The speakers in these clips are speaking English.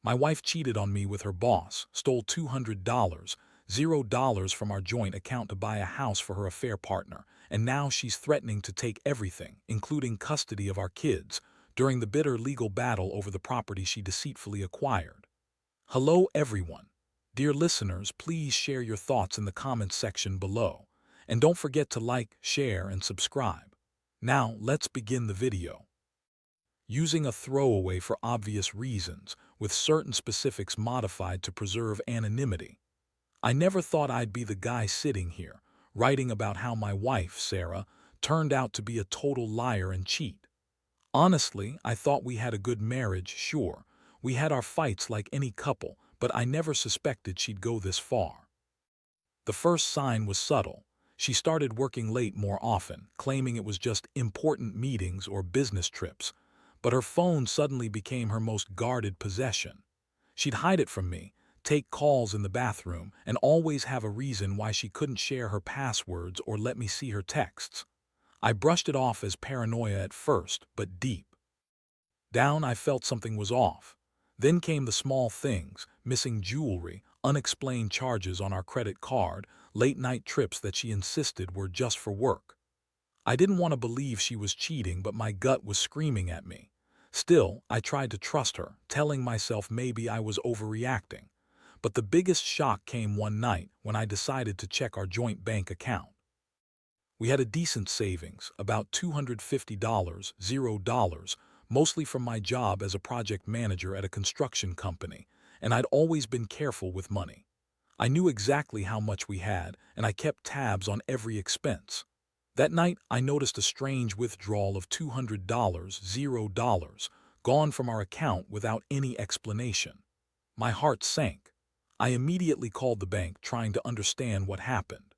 My wife cheated on me with her boss, stole $200, $0 from our joint account to buy a house for her affair partner, and now she's threatening to take everything, including custody of our kids, during the bitter legal battle over the property she deceitfully acquired. Hello everyone. Dear listeners, please share your thoughts in the comments section below. And don't forget to like, share, and subscribe. Now, let's begin the video. Using a throwaway for obvious reasons, with certain specifics modified to preserve anonymity. I never thought I'd be the guy sitting here, writing about how my wife, Sarah, turned out to be a total liar and cheat. Honestly, I thought we had a good marriage, sure. We had our fights like any couple, but I never suspected she'd go this far. The first sign was subtle. She started working late more often, claiming it was just important meetings or business trips, but her phone suddenly became her most guarded possession. She'd hide it from me, take calls in the bathroom, and always have a reason why she couldn't share her passwords or let me see her texts. I brushed it off as paranoia at first, but deep down I felt something was off. Then came the small things, missing jewelry, unexplained charges on our credit card, late-night trips that she insisted were just for work. I didn't want to believe she was cheating, but my gut was screaming at me. Still, I tried to trust her, telling myself maybe I was overreacting. But the biggest shock came one night when I decided to check our joint bank account. We had a decent savings, about $250, $0, mostly from my job as a project manager at a construction company, and I'd always been careful with money. I knew exactly how much we had, and I kept tabs on every expense. That night, I noticed a strange withdrawal of $200, $0, gone from our account without any explanation. My heart sank. I immediately called the bank, trying to understand what happened.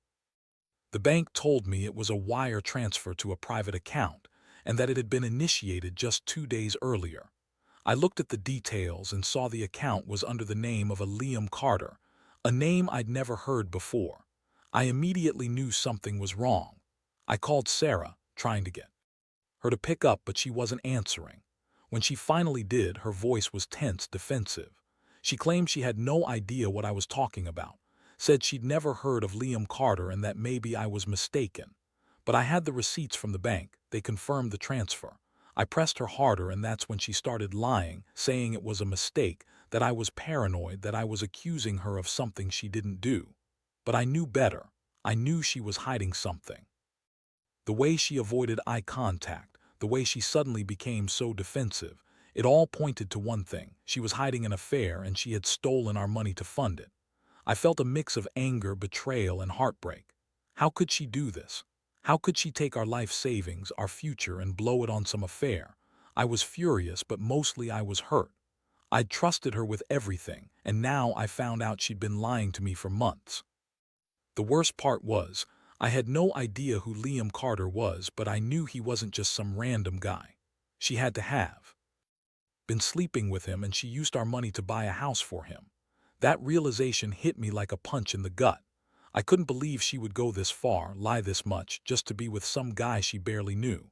The bank told me it was a wire transfer to a private account, and that it had been initiated just 2 days earlier. I looked at the details and saw the account was under the name of a Liam Carter, a name I'd never heard before. I immediately knew something was wrong. I called Sarah, trying to get her to pick up, but she wasn't answering. When she finally did, her voice was tense, defensive. She claimed she had no idea what I was talking about, said she'd never heard of Liam Carter and that maybe I was mistaken. But I had the receipts from the bank. They confirmed the transfer. I pressed her harder, and that's when she started lying, saying it was a mistake, that I was paranoid, that I was accusing her of something she didn't do. But I knew better. I knew she was hiding something. The way she avoided eye contact, the way she suddenly became so defensive, it all pointed to one thing: she was hiding an affair and she had stolen our money to fund it. I felt a mix of anger, betrayal, and heartbreak. How could she do this? How could she take our life savings, our future, and blow it on some affair? I was furious, but mostly I was hurt. I'd trusted her with everything, and now I found out she'd been lying to me for months. The worst part was, I had no idea who Liam Carter was, but I knew he wasn't just some random guy. She had to have been sleeping with him, and she used our money to buy a house for him. That realization hit me like a punch in the gut. I couldn't believe she would go this far, lie this much, just to be with some guy she barely knew.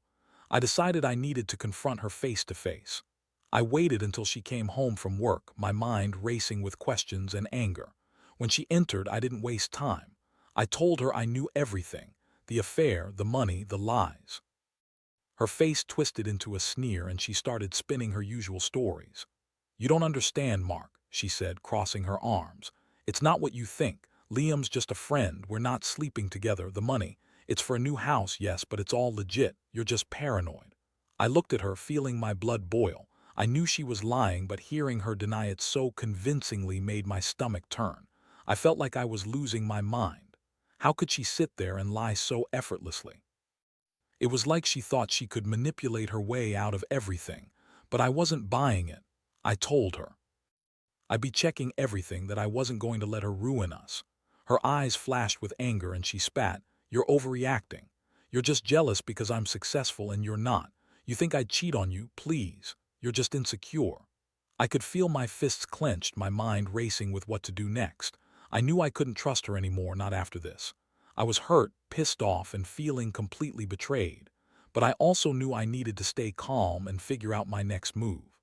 I decided I needed to confront her face to face. I waited until she came home from work, my mind racing with questions and anger. When she entered, I didn't waste time. I told her I knew everything: the affair, the money, the lies. Her face twisted into a sneer, and she started spinning her usual stories. "You don't understand, Mark," she said, crossing her arms. "It's not what you think. Liam's just a friend. We're not sleeping together. The money, it's for a new house, yes, but it's all legit. You're just paranoid." I looked at her, feeling my blood boil. I knew she was lying, but hearing her deny it so convincingly made my stomach turn. I felt like I was losing my mind. How could she sit there and lie so effortlessly? It was like she thought she could manipulate her way out of everything, but I wasn't buying it. I told her I'd be checking everything, that I wasn't going to let her ruin us. Her eyes flashed with anger and she spat. "You're overreacting. You're just jealous because I'm successful and you're not. You think I'd cheat on you? Please. You're just insecure." I could feel my fists clenched, my mind racing with what to do next. I knew I couldn't trust her anymore, not after this. I was hurt, pissed off, and feeling completely betrayed. But I also knew I needed to stay calm and figure out my next move.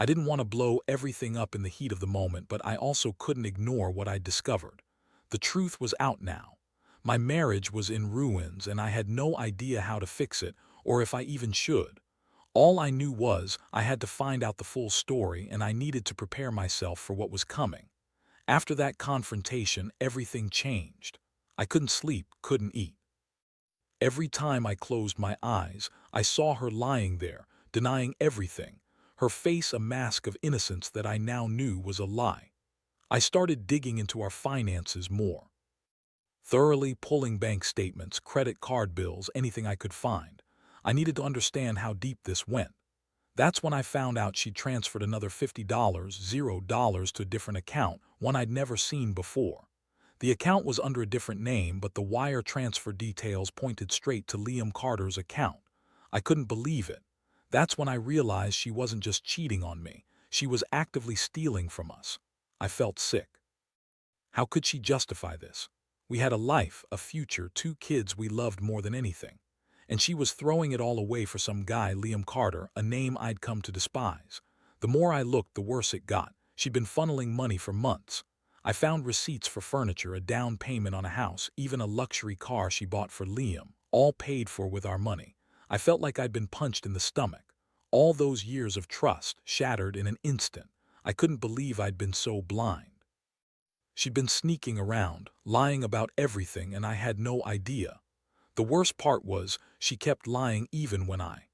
I didn't want to blow everything up in the heat of the moment, but I also couldn't ignore what I'd discovered. The truth was out now. My marriage was in ruins, and I had no idea how to fix it, or if I even should. All I knew was I had to find out the full story, and I needed to prepare myself for what was coming. After that confrontation, everything changed. I couldn't sleep, couldn't eat. Every time I closed my eyes, I saw her lying there, denying everything, her face a mask of innocence that I now knew was a lie. I started digging into our finances more, thoroughly pulling bank statements, credit card bills, anything I could find. I needed to understand how deep this went. That's when I found out she'd transferred another $50, $0 to a different account, one I'd never seen before. The account was under a different name, but the wire transfer details pointed straight to Liam Carter's account. I couldn't believe it. That's when I realized she wasn't just cheating on me. She was actively stealing from us. I felt sick. How could she justify this? We had a life, a future, 2 kids we loved more than anything. And she was throwing it all away for some guy, Liam Carter, a name I'd come to despise. The more I looked, the worse it got. She'd been funneling money for months. I found receipts for furniture, a down payment on a house, even a luxury car she bought for Liam, all paid for with our money. I felt like I'd been punched in the stomach. All those years of trust shattered in an instant. I couldn't believe I'd been so blind. She'd been sneaking around, lying about everything, and I had no idea. The worst part was, she kept lying even when I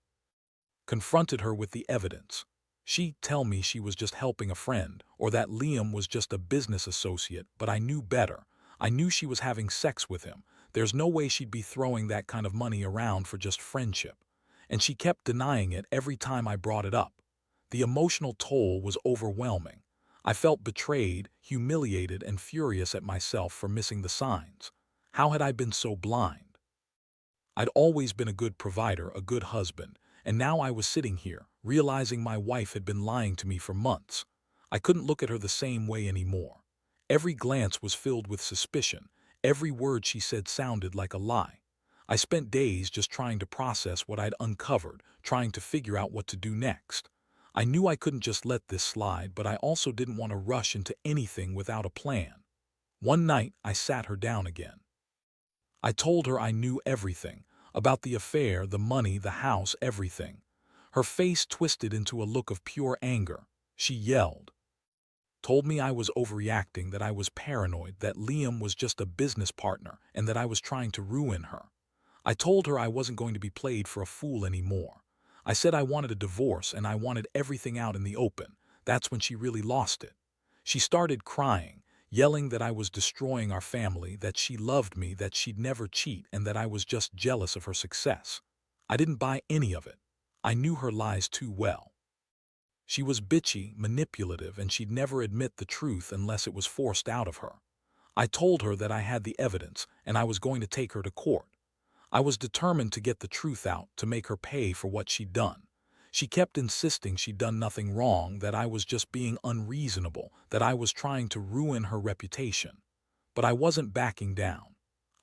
confronted her with the evidence. She'd tell me she was just helping a friend, or that Liam was just a business associate, but I knew better. I knew she was having sex with him. There's no way she'd be throwing that kind of money around for just friendship. And she kept denying it every time I brought it up. The emotional toll was overwhelming. I felt betrayed, humiliated, and furious at myself for missing the signs. How had I been so blind? I'd always been a good provider, a good husband, and now I was sitting here, realizing my wife had been lying to me for months. I couldn't look at her the same way anymore. Every glance was filled with suspicion. Every word she said sounded like a lie. I spent days just trying to process what I'd uncovered, trying to figure out what to do next. I knew I couldn't just let this slide, but I also didn't want to rush into anything without a plan. One night, I sat her down again. I told her I knew everything, about the affair, the money, the house, everything. Her face twisted into a look of pure anger. She yelled, told me I was overreacting, that I was paranoid, that Liam was just a business partner, and that I was trying to ruin her. I told her I wasn't going to be played for a fool anymore. I said I wanted a divorce and I wanted everything out in the open. That's when she really lost it. She started crying, yelling that I was destroying our family, that she loved me, that she'd never cheat, and that I was just jealous of her success. I didn't buy any of it. I knew her lies too well. She was bitchy, manipulative, and she'd never admit the truth unless it was forced out of her. I told her that I had the evidence and I was going to take her to court. I was determined to get the truth out, to make her pay for what she'd done. She kept insisting she'd done nothing wrong, that I was just being unreasonable, that I was trying to ruin her reputation. But I wasn't backing down.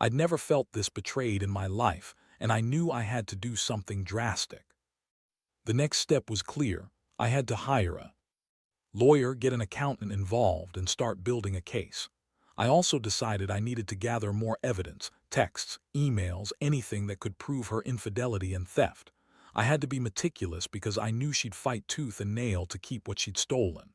I'd never felt this betrayed in my life, and I knew I had to do something drastic. The next step was clear. I had to hire a lawyer, get an accountant involved, and start building a case. I also decided I needed to gather more evidence, texts, emails, anything that could prove her infidelity and theft. I had to be meticulous because I knew she'd fight tooth and nail to keep what she'd stolen.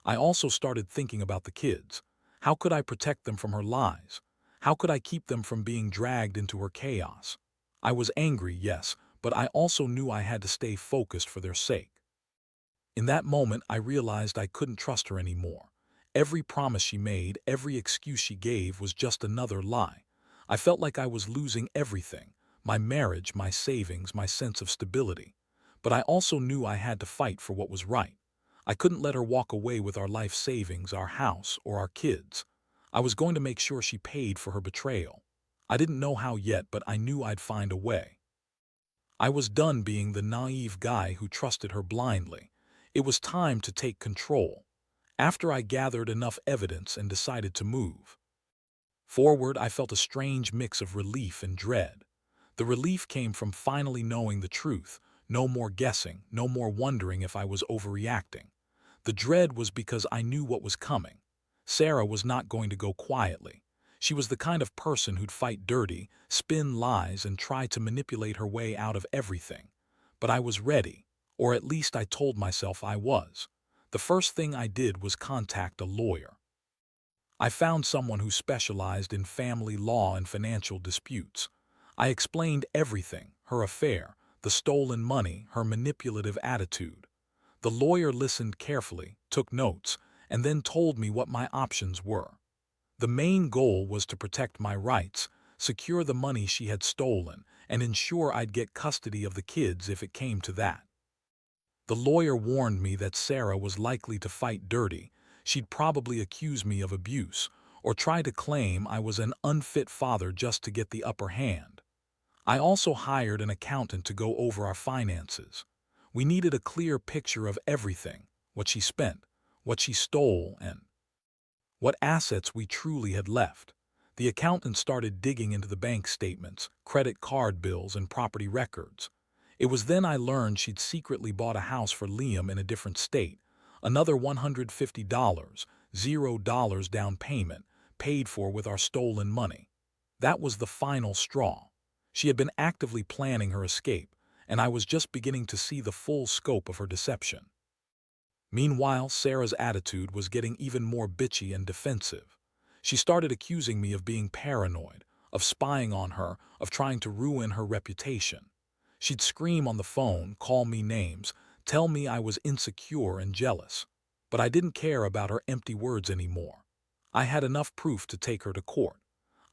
I also started thinking about the kids. How could I protect them from her lies? How could I keep them from being dragged into her chaos? I was angry, yes, but I also knew I had to stay focused for their sake. In that moment, I realized I couldn't trust her anymore. Every promise she made, every excuse she gave was just another lie. I felt like I was losing everything, my marriage, my savings, my sense of stability. But I also knew I had to fight for what was right. I couldn't let her walk away with our life savings, our house, or our kids. I was going to make sure she paid for her betrayal. I didn't know how yet, but I knew I'd find a way. I was done being the naive guy who trusted her blindly. It was time to take control. After I gathered enough evidence and decided to move forward, I felt a strange mix of relief and dread. The relief came from finally knowing the truth. No more guessing, no more wondering if I was overreacting. The dread was because I knew what was coming. Sarah was not going to go quietly. She was the kind of person who'd fight dirty, spin lies, and try to manipulate her way out of everything. But I was ready, or at least I told myself I was. The first thing I did was contact a lawyer. I found someone who specialized in family law and financial disputes. I explained everything, her affair, the stolen money, her manipulative attitude. The lawyer listened carefully, took notes, and then told me what my options were. The main goal was to protect my rights, secure the money she had stolen, and ensure I'd get custody of the kids if it came to that. The lawyer warned me that Sarah was likely to fight dirty. She'd probably accuse me of abuse, or try to claim I was an unfit father just to get the upper hand. I also hired an accountant to go over our finances. We needed a clear picture of everything, what she spent, what she stole, and what assets we truly had left. The accountant started digging into the bank statements, credit card bills, and property records. It was then I learned she'd secretly bought a house for Liam in a different state, another $150, $0 down payment, paid for with our stolen money. That was the final straw. She had been actively planning her escape, and I was just beginning to see the full scope of her deception. Meanwhile, Sarah's attitude was getting even more bitchy and defensive. She started accusing me of being paranoid, of spying on her, of trying to ruin her reputation. She'd scream on the phone, call me names, tell me I was insecure and jealous. But I didn't care about her empty words anymore. I had enough proof to take her to court.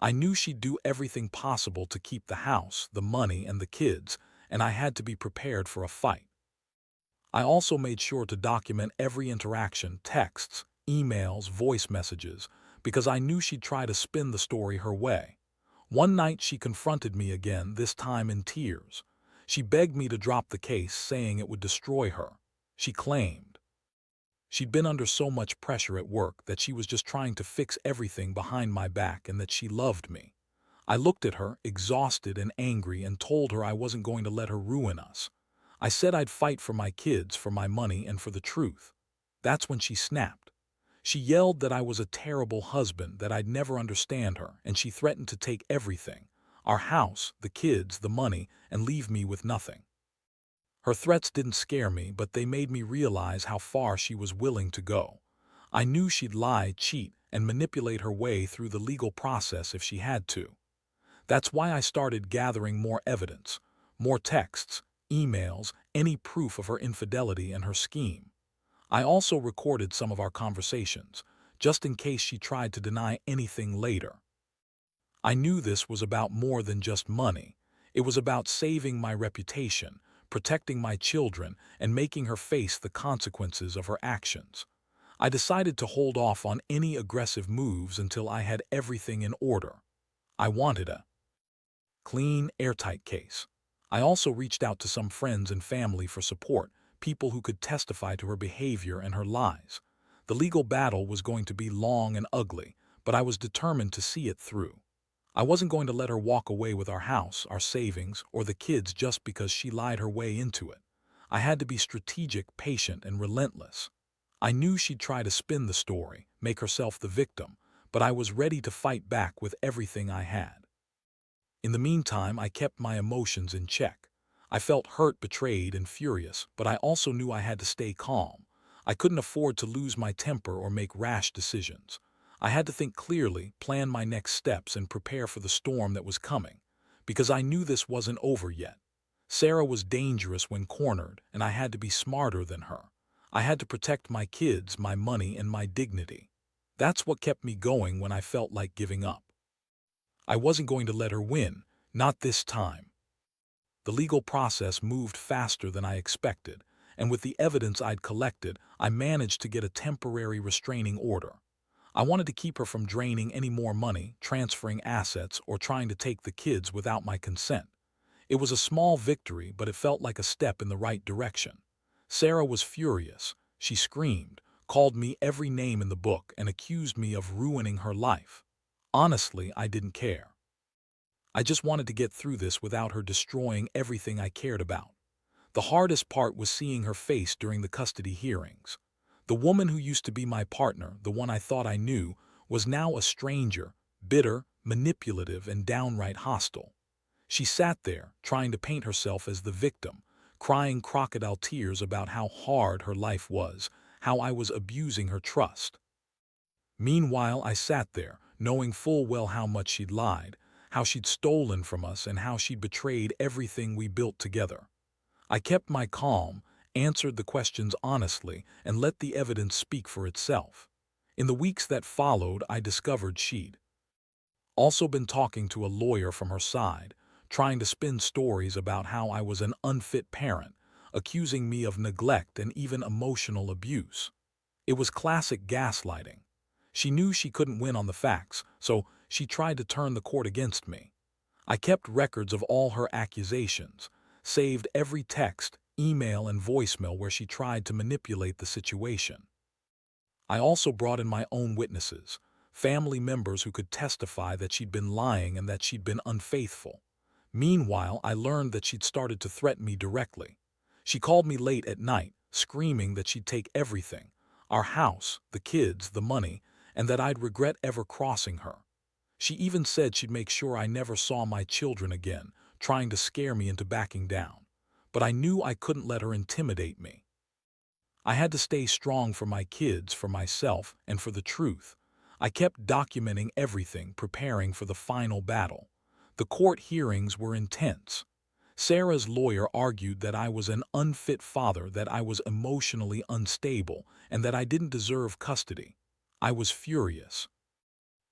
I knew she'd do everything possible to keep the house, the money, and the kids, and I had to be prepared for a fight. I also made sure to document every interaction, texts, emails, voice messages, because I knew she'd try to spin the story her way. One night she confronted me again, this time in tears. She begged me to drop the case, saying it would destroy her. She claimed she'd been under so much pressure at work that she was just trying to fix everything behind my back and that she loved me. I looked at her, exhausted and angry, and told her I wasn't going to let her ruin us. I said I'd fight for my kids, for my money, and for the truth. That's when she snapped. She yelled that I was a terrible husband, that I'd never understand her, and she threatened to take everything, our house, the kids, the money, and leave me with nothing. Her threats didn't scare me, but they made me realize how far she was willing to go. I knew she'd lie, cheat, and manipulate her way through the legal process if she had to. That's why I started gathering more evidence, more texts, emails, any proof of her infidelity and her scheme. I also recorded some of our conversations, just in case she tried to deny anything later. I knew this was about more than just money. It was about saving my reputation, protecting my children, and making her face the consequences of her actions. I decided to hold off on any aggressive moves until I had everything in order. I wanted a clean, airtight case. I also reached out to some friends and family for support, people who could testify to her behavior and her lies. The legal battle was going to be long and ugly, but I was determined to see it through. I wasn't going to let her walk away with our house, our savings, or the kids just because she lied her way into it. I had to be strategic, patient, and relentless. I knew she'd try to spin the story, make herself the victim, but I was ready to fight back with everything I had. In the meantime, I kept my emotions in check. I felt hurt, betrayed, and furious, but I also knew I had to stay calm. I couldn't afford to lose my temper or make rash decisions. I had to think clearly, plan my next steps, and prepare for the storm that was coming, because I knew this wasn't over yet. Sarah was dangerous when cornered, and I had to be smarter than her. I had to protect my kids, my money, and my dignity. That's what kept me going when I felt like giving up. I wasn't going to let her win, not this time. The legal process moved faster than I expected, and with the evidence I'd collected, I managed to get a temporary restraining order. I wanted to keep her from draining any more money, transferring assets, or trying to take the kids without my consent. It was a small victory, but it felt like a step in the right direction. Sarah was furious. She screamed, called me every name in the book, and accused me of ruining her life. Honestly, I didn't care. I just wanted to get through this without her destroying everything I cared about. The hardest part was seeing her face during the custody hearings. The woman who used to be my partner, the one I thought I knew, was now a stranger, bitter, manipulative, and downright hostile. She sat there, trying to paint herself as the victim, crying crocodile tears about how hard her life was, how I was abusing her trust. Meanwhile, I sat there, knowing full well how much she'd lied, how she'd stolen from us, and how she'd betrayed everything we built together. I kept my calm, answered the questions honestly, and let the evidence speak for itself. In the weeks that followed, I discovered she'd also been talking to a lawyer from her side, trying to spin stories about how I was an unfit parent, accusing me of neglect and even emotional abuse. It was classic gaslighting. She knew she couldn't win on the facts, so she tried to turn the court against me. I kept records of all her accusations, saved every text, email, and voicemail where she tried to manipulate the situation. I also brought in my own witnesses, family members who could testify that she'd been lying and that she'd been unfaithful. Meanwhile, I learned that she'd started to threaten me directly. She called me late at night, screaming that she'd take everything, our house, the kids, the money, and that I'd regret ever crossing her. She even said she'd make sure I never saw my children again, trying to scare me into backing down. But I knew I couldn't let her intimidate me. I had to stay strong for my kids, for myself, and for the truth. I kept documenting everything, preparing for the final battle. The court hearings were intense. Sarah's lawyer argued that I was an unfit father, that I was emotionally unstable, and that I didn't deserve custody. I was furious.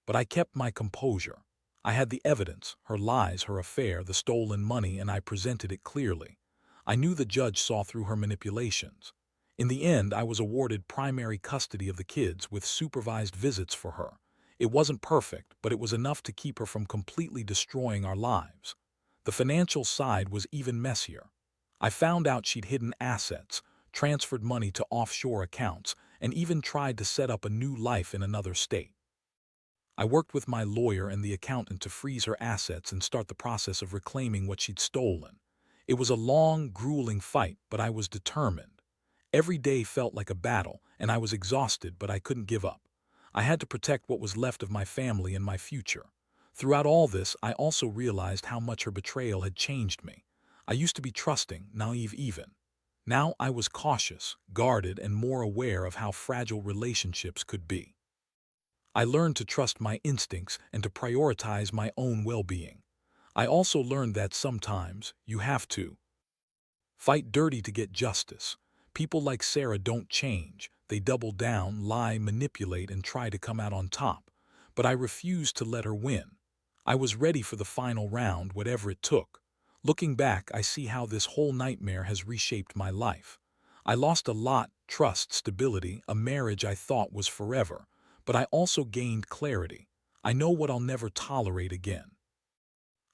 But I kept my composure. I had the evidence, her lies, her affair, the stolen money, and I presented it clearly. I knew the judge saw through her manipulations. In the end, I was awarded primary custody of the kids with supervised visits for her. It wasn't perfect, but it was enough to keep her from completely destroying our lives. The financial side was even messier. I found out she'd hidden assets, transferred money to offshore accounts, and even tried to set up a new life in another state. I worked with my lawyer and the accountant to freeze her assets and start the process of reclaiming what she'd stolen. It was a long, grueling fight, but I was determined. Every day felt like a battle, and I was exhausted, but I couldn't give up. I had to protect what was left of my family and my future. Throughout all this, I also realized how much her betrayal had changed me. I used to be trusting, naive even. Now I was cautious, guarded, and more aware of how fragile relationships could be. I learned to trust my instincts and to prioritize my own well-being. I also learned that sometimes you have to fight dirty to get justice. People like Sarah don't change. They double down, lie, manipulate, and try to come out on top. But I refused to let her win. I was ready for the final round, whatever it took. Looking back, I see how this whole nightmare has reshaped my life. I lost a lot: trust, stability, a marriage I thought was forever. But I also gained clarity. I know what I'll never tolerate again.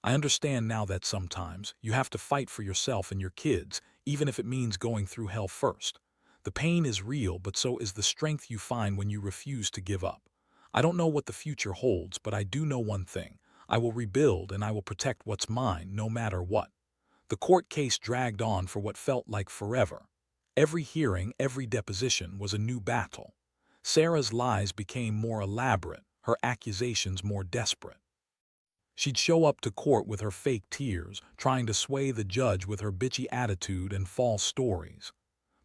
I understand now that sometimes you have to fight for yourself and your kids, even if it means going through hell first. The pain is real, but so is the strength you find when you refuse to give up. I don't know what the future holds, but I do know one thing. I will rebuild and I will protect what's mine, no matter what. The court case dragged on for what felt like forever. Every hearing, every deposition was a new battle. Sarah's lies became more elaborate, her accusations more desperate. She'd show up to court with her fake tears, trying to sway the judge with her bitchy attitude and false stories.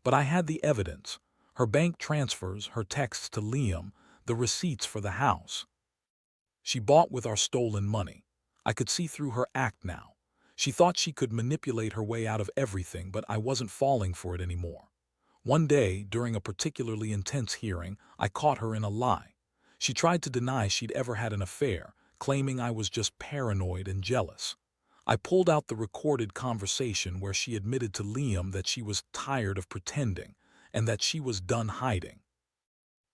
But I had the evidence: her bank transfers, her texts to Liam, the receipts for the house. She bought with our stolen money. I could see through her act now. She thought she could manipulate her way out of everything, but I wasn't falling for it anymore. One day, during a particularly intense hearing, I caught her in a lie. She tried to deny she'd ever had an affair, claiming I was just paranoid and jealous. I pulled out the recorded conversation where she admitted to Liam that she was tired of pretending and that she was done hiding.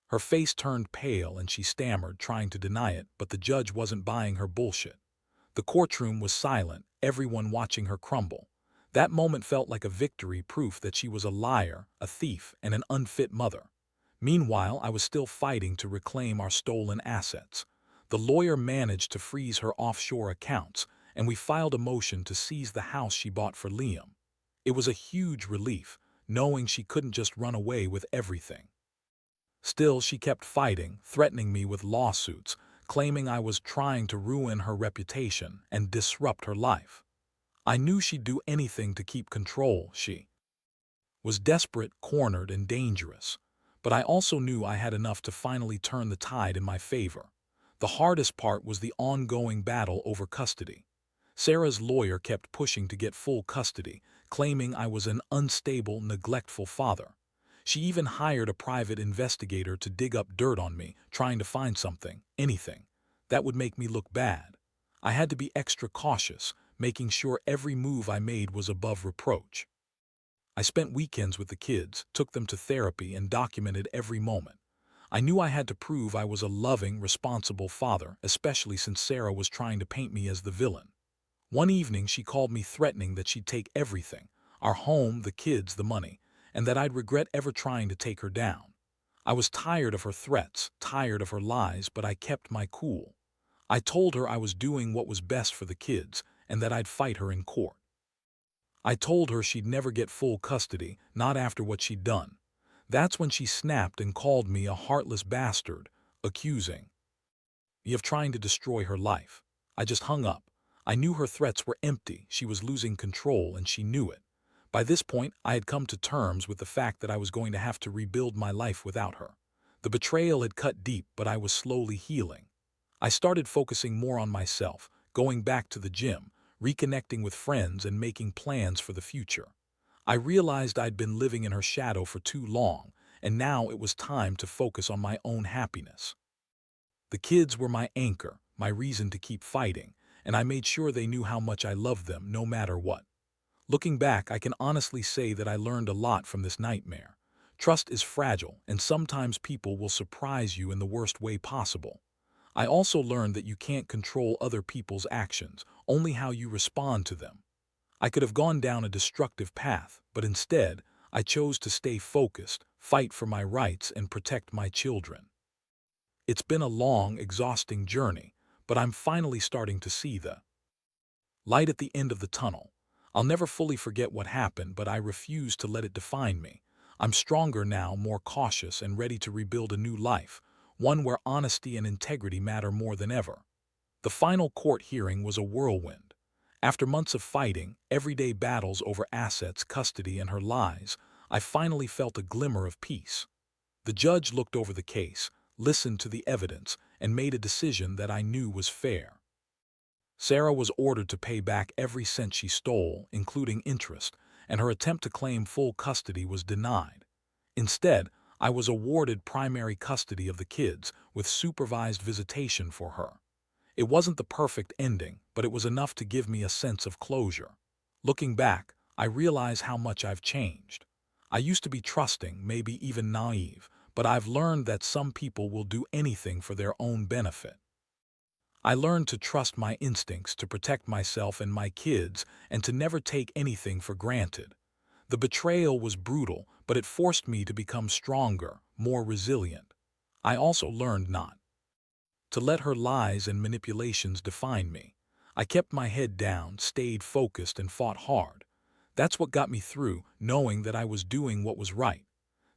Her face turned pale and she stammered, trying to deny it, but the judge wasn't buying her bullshit. The courtroom was silent, everyone watching her crumble. That moment felt like a victory, proof that she was a liar, a thief, and an unfit mother. Meanwhile, I was still fighting to reclaim our stolen assets. The lawyer managed to freeze her offshore accounts, and we filed a motion to seize the house she bought for Liam. It was a huge relief, knowing she couldn't just run away with everything. Still, she kept fighting, threatening me with lawsuits, claiming I was trying to ruin her reputation and disrupt her life. I knew she'd do anything to keep control. She was desperate, cornered, and dangerous. But I also knew I had enough to finally turn the tide in my favor. The hardest part was the ongoing battle over custody. Sarah's lawyer kept pushing to get full custody, claiming I was an unstable, neglectful father. She even hired a private investigator to dig up dirt on me, trying to find something, anything, that would make me look bad. I had to be extra cautious, making sure every move I made was above reproach. I spent weekends with the kids, took them to therapy, and documented every moment. I knew I had to prove I was a loving, responsible father, especially since Sarah was trying to paint me as the villain. One evening, she called me threatening that she'd take everything, our home, the kids, the money, and that I'd regret ever trying to take her down. I was tired of her threats, tired of her lies, but I kept my cool. I told her I was doing what was best for the kids and that I'd fight her in court. I told her she'd never get full custody, not after what she'd done. That's when she snapped and called me a heartless bastard, accusing me of trying to destroy her life. I just hung up. I knew her threats were empty, she was losing control, and she knew it. By this point, I had come to terms with the fact that I was going to have to rebuild my life without her. The betrayal had cut deep, but I was slowly healing. I started focusing more on myself, going back to the gym, reconnecting with friends, and making plans for the future. I realized I'd been living in her shadow for too long, and now it was time to focus on my own happiness. The kids were my anchor, my reason to keep fighting, and I made sure they knew how much I loved them no matter what. Looking back, I can honestly say that I learned a lot from this nightmare. Trust is fragile, and sometimes people will surprise you in the worst way possible. I also learned that you can't control other people's actions, only how you respond to them. I could have gone down a destructive path, but instead, I chose to stay focused, fight for my rights, and protect my children. It's been a long, exhausting journey, but I'm finally starting to see the light at the end of the tunnel. I'll never fully forget what happened, but I refuse to let it define me. I'm stronger now, more cautious, and ready to rebuild a new life, one where honesty and integrity matter more than ever. The final court hearing was a whirlwind. After months of fighting, everyday battles over assets, custody, and her lies, I finally felt a glimmer of peace. The judge looked over the case, listened to the evidence, and made a decision that I knew was fair. Sarah was ordered to pay back every cent she stole, including interest, and her attempt to claim full custody was denied. Instead, I was awarded primary custody of the kids, with supervised visitation for her. It wasn't the perfect ending, but it was enough to give me a sense of closure. Looking back, I realize how much I've changed. I used to be trusting, maybe even naive, but I've learned that some people will do anything for their own benefit. I learned to trust my instincts, to protect myself and my kids, and to never take anything for granted. The betrayal was brutal, but it forced me to become stronger, more resilient. I also learned not to let her lies and manipulations define me. I kept my head down, stayed focused, and fought hard. That's what got me through, knowing that I was doing what was right.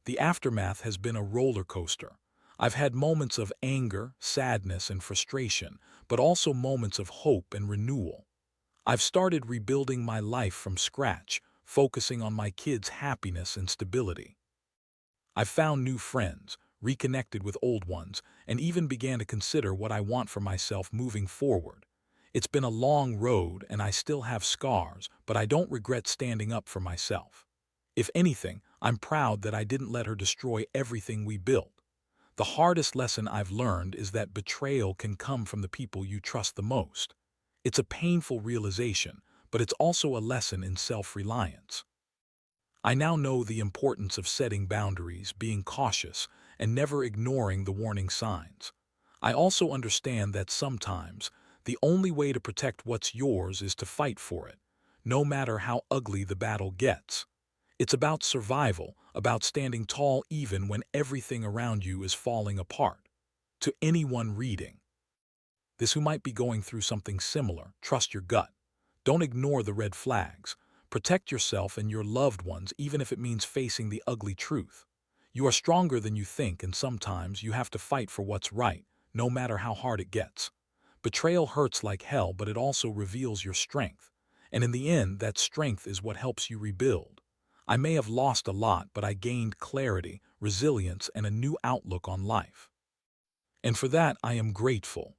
The aftermath has been a roller coaster. I've had moments of anger, sadness, and frustration, but also moments of hope and renewal. I've started rebuilding my life from scratch, focusing on my kids' happiness and stability. I've found new friends, reconnected with old ones, and even began to consider what I want for myself moving forward. It's been a long road and I still have scars, but I don't regret standing up for myself. If anything, I'm proud that I didn't let her destroy everything we built. The hardest lesson I've learned is that betrayal can come from the people you trust the most. It's a painful realization, but it's also a lesson in self-reliance. I now know the importance of setting boundaries, being cautious, and never ignoring the warning signs. I also understand that sometimes the only way to protect what's yours is to fight for it, no matter how ugly the battle gets. It's about survival, about standing tall even when everything around you is falling apart. To anyone reading this who might be going through something similar, trust your gut. Don't ignore the red flags. Protect yourself and your loved ones, even if it means facing the ugly truth. You are stronger than you think, and sometimes you have to fight for what's right, no matter how hard it gets. Betrayal hurts like hell, but it also reveals your strength. And in the end, that strength is what helps you rebuild. I may have lost a lot, but I gained clarity, resilience, and a new outlook on life. And for that, I am grateful.